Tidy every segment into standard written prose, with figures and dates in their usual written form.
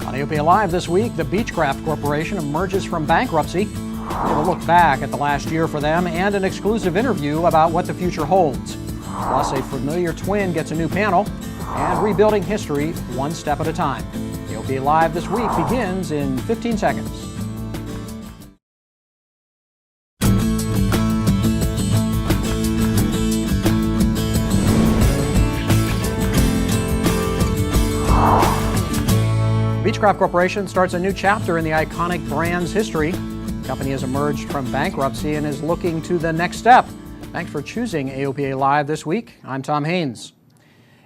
On AOPA Live this week, the Beechcraft Corporation emerges from bankruptcy. We have a look back at the last year for them and an exclusive interview about what the future holds. Plus, a familiar twin gets a new panel and rebuilding history one step at a time. AOPA Live this week begins in 15 seconds. Beechcraft Corporation starts a new chapter in the iconic brand's history. The company has emerged from bankruptcy and is looking to the next step. Thanks for choosing AOPA Live this week. I'm Tom Haynes.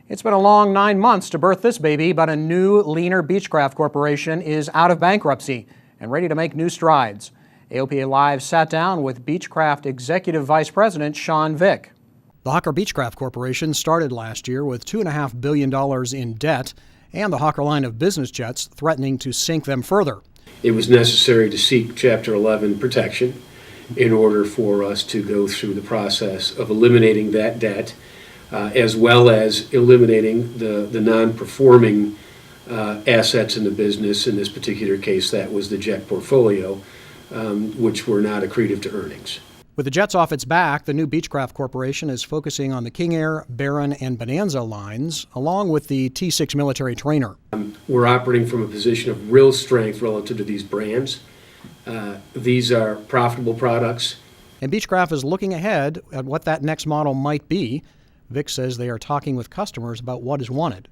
It's been a long 9 months to birth this baby, but a new, leaner Beechcraft Corporation is out of bankruptcy and ready to make new strides. AOPA Live sat down with Beechcraft Executive Vice President Sean Vick. The Hawker Beechcraft Corporation started last year with $2.5 billion in debt and the Hawker line of business jets threatening to sink them further. It was necessary to seek Chapter 11 protection in order for us to go through the process of eliminating that debt, as well as eliminating the non-performing assets in the business. In this particular case, that was the jet portfolio, which were not accretive to earnings. With the jets off its back, the new Beechcraft Corporation is focusing on the King Air, Baron, and Bonanza lines, along with the T-6 military trainer. We're operating from a position of real strength relative to these brands. These are profitable products. And Beechcraft is looking ahead at what that next model might be. Vic says they are talking with customers about what is wanted.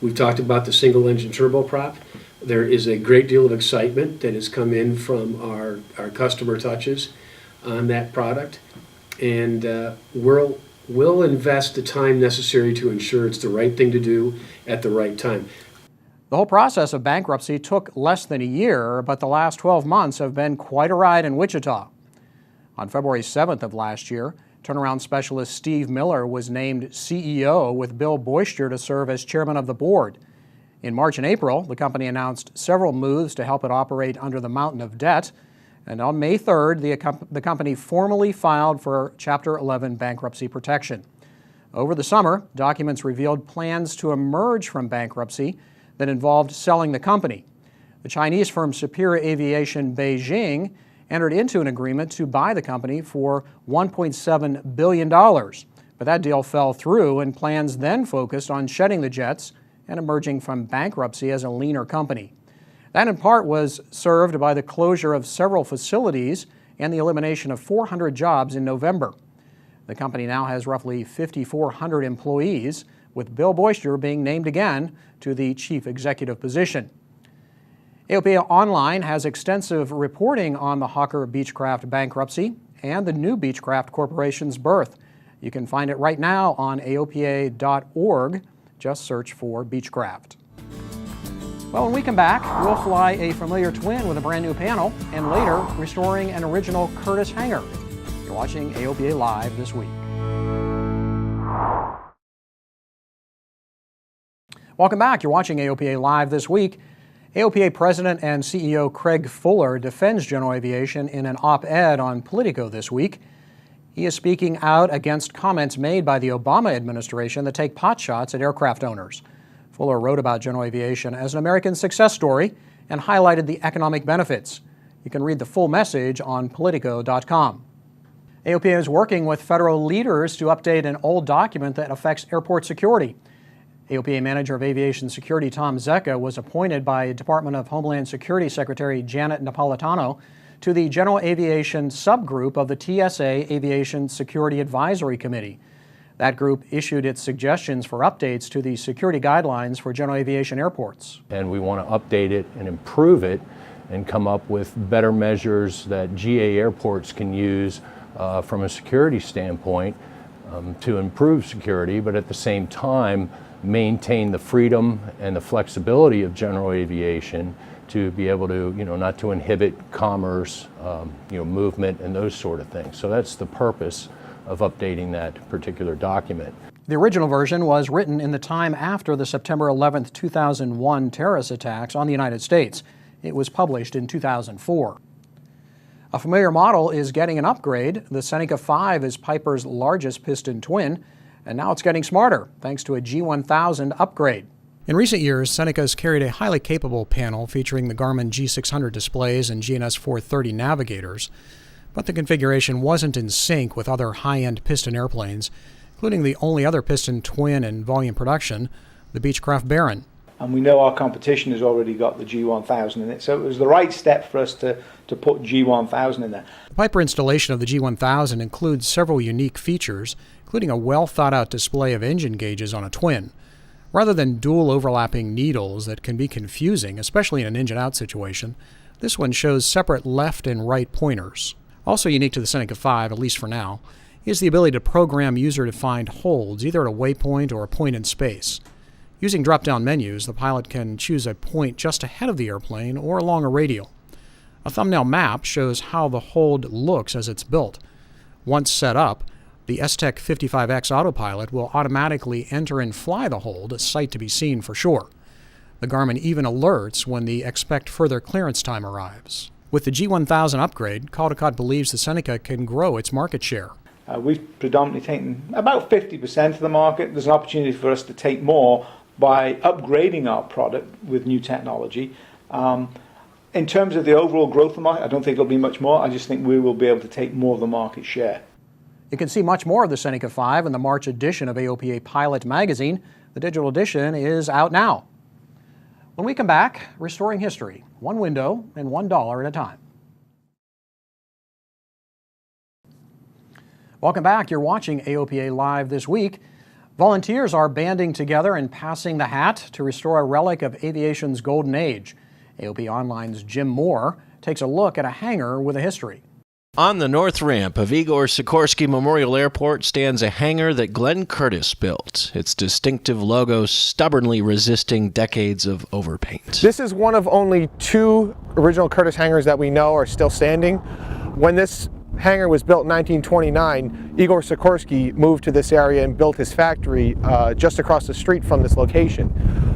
We've talked about the single-engine turboprop. There is a great deal of excitement that has come in from our customer touches on that product, and we'll invest the time necessary to ensure it's the right thing to do at the right time. The whole process of bankruptcy took less than a year, but the last 12 months have been quite a ride in Wichita. On February 7th of last year, turnaround specialist Steve Miller was named CEO with Bill Boyster to serve as chairman of the board. In March and April, the company announced several moves to help it operate under the mountain of debt. And on May 3rd, the company formally filed for Chapter 11 bankruptcy protection. Over the summer, documents revealed plans to emerge from bankruptcy that involved selling the company. The Chinese firm Superior Aviation Beijing entered into an agreement to buy the company for $1.7 billion. But that deal fell through, and plans then focused on shedding the jets and emerging from bankruptcy as a leaner company. That in part was served by the closure of several facilities and the elimination of 400 jobs in November. The company now has roughly 5,400 employees, with Bill Boyster being named again to the chief executive position. AOPA Online has extensive reporting on the Hawker Beechcraft bankruptcy and the new Beechcraft Corporation's birth. You can find it right now on AOPA.org. Just search for Beechcraft. Well, when we come back, we'll fly a familiar twin with a brand new panel and later restoring an original Curtiss hangar. You're watching AOPA Live this week. Welcome back. You're watching AOPA Live this week. AOPA President and CEO Craig Fuller defends General Aviation in an op-ed on Politico this week. He is speaking out against comments made by the Obama administration that take potshots at aircraft owners. Fuller wrote about General Aviation as an American success story and highlighted the economic benefits. You can read the full message on Politico.com. AOPA is working with federal leaders to update an old document that affects airport security. AOPA Manager of Aviation Security Tom Zecca was appointed by Department of Homeland Security Secretary Janet Napolitano to the General Aviation subgroup of the TSA Aviation Security Advisory Committee. That group issued its suggestions for updates to the security guidelines for general aviation airports. And we want to update it and improve it and come up with better measures that GA airports can use from a security standpoint to improve security, but at the same time maintain the freedom and the flexibility of general aviation to be able to, not to inhibit commerce, movement and those sort of things. So that's the purpose of updating that particular document. The original version was written in the time after the September 11th, 2001 terrorist attacks on the United States. It was published in 2004. A familiar model is getting an upgrade. The Seneca V is Piper's largest piston twin, and now it's getting smarter thanks to a G1000 upgrade. In recent years, Seneca has carried a highly capable panel featuring the Garmin G600 displays and GNS 430 navigators, but the configuration wasn't in sync with other high-end piston airplanes, including the only other piston twin in volume production, the Beechcraft Baron. And we know our competition has already got the G1000 in it, so it was the right step for us to put G1000 in there. The Piper installation of the G1000 includes several unique features, including a well-thought-out display of engine gauges on a twin. Rather than dual overlapping needles that can be confusing, especially in an engine-out situation, this one shows separate left and right pointers. Also unique to the Seneca V, at least for now, is the ability to program user-defined holds, either at a waypoint or a point in space. Using drop-down menus, the pilot can choose a point just ahead of the airplane or along a radial. A thumbnail map shows how the hold looks as it's built. Once set up, the STEC 55X autopilot will automatically enter and fly the hold, a sight to be seen for sure. The Garmin even alerts when the expect further clearance time arrives. With the G1000 upgrade, Caldecott believes the Seneca can grow its market share. We've predominantly taken about 50% of the market. There's an opportunity for us to take more by upgrading our product with new technology. In terms of the overall growth of the market, I don't think it'll be much more. I just think we will be able to take more of the market share. You can see much more of the Seneca V in the March edition of AOPA Pilot magazine. The digital edition is out now. When we come back, restoring history, one window and $1 at a time. Welcome back. You're watching AOPA Live this week. Volunteers are banding together and passing the hat to restore a relic of aviation's golden age. AOP Online's Jim Moore takes a look at a hangar with a history. On the north ramp of Igor Sikorsky Memorial Airport stands a hangar that Glenn Curtiss built, its distinctive logo stubbornly resisting decades of overpaint. This is one of only 2 original Curtiss hangars that we know are still standing. When this hangar was built in 1929, Igor Sikorsky moved to this area and built his factory just across the street from this location.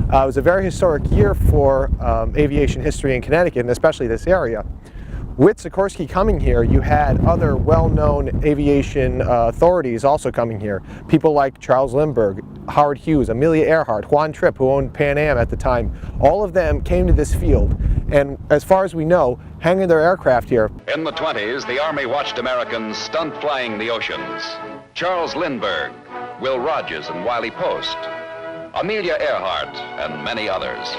It was a very historic year for aviation history in Connecticut, and especially this area. With Sikorsky coming here, you had other well-known aviation authorities also coming here. People like Charles Lindbergh, Howard Hughes, Amelia Earhart, Juan Trippe, who owned Pan Am at the time. All of them came to this field, and as far as we know, hanging their aircraft here. In the 20s, the Army watched Americans stunt flying the oceans. Charles Lindbergh, Will Rogers and Wiley Post, Amelia Earhart, and many others.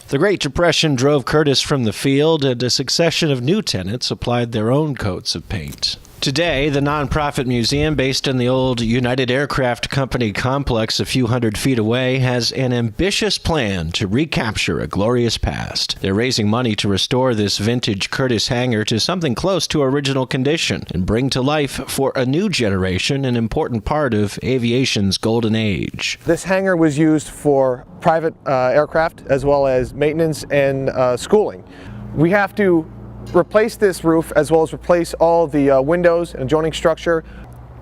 The Great Depression drove Curtiss from the field, and a succession of new tenants applied their own coats of paint. Today, the nonprofit museum, based in the old United Aircraft Company complex a few hundred feet away, has an ambitious plan to recapture a glorious past. They're raising money to restore this vintage Curtiss hangar to something close to original condition and bring to life for a new generation an important part of aviation's golden age. This hangar was used for private aircraft as well as maintenance and schooling. We have to replace this roof as well as replace all the windows and adjoining structure.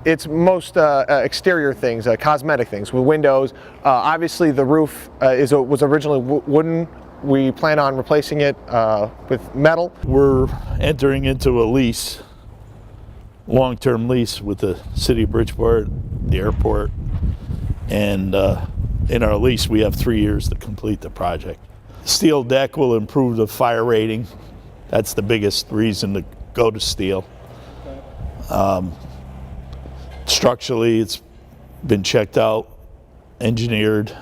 It's most exterior things, cosmetic things with windows. Obviously the roof was originally wooden. We plan on replacing it with metal. We're entering into a lease, long-term lease with the city of Bridgeport, the airport, and in our lease we have 3 years to complete the project. Steel deck will improve the fire rating. That's the biggest reason to go to steel. Structurally, it's been checked out, engineered,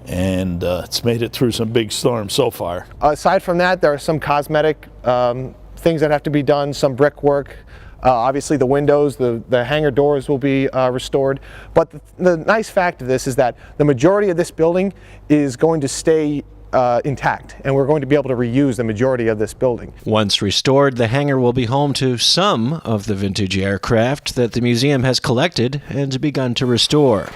and it's made it through some big storms so far. Aside from that, there are some cosmetic things that have to be done, some brickwork. Obviously the windows, the hangar doors will be restored. But the nice fact of this is that the majority of this building is going to stay intact, and we're going to be able to reuse the majority of this building. Once restored, the hangar will be home to some of the vintage aircraft that the museum has collected and begun to restore.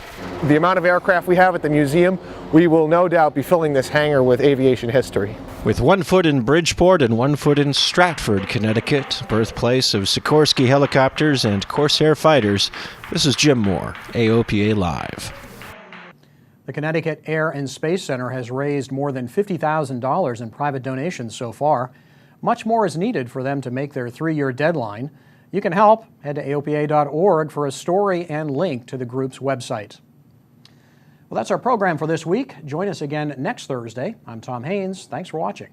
The amount of aircraft we have at the museum, we will no doubt be filling this hangar with aviation history. With 1 foot in Bridgeport and 1 foot in Stratford, Connecticut, birthplace of Sikorsky helicopters and Corsair fighters, this is Jim Moore, AOPA Live. The Connecticut Air and Space Center has raised more than $50,000 in private donations so far. Much more is needed for them to make their 3-year deadline. You can help. Head to AOPA.org for a story and link to the group's website. Well, that's our program for this week. Join us again next Thursday. I'm Tom Haynes. Thanks for watching.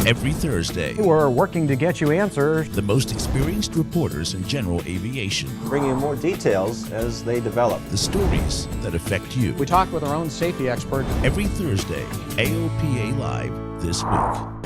Every Thursday, We're working to get you answers. the most experienced reporters in general aviation, bring you more details as they develop. the stories that affect you. We talk with our own safety expert. Every Thursday, AOPA Live this week.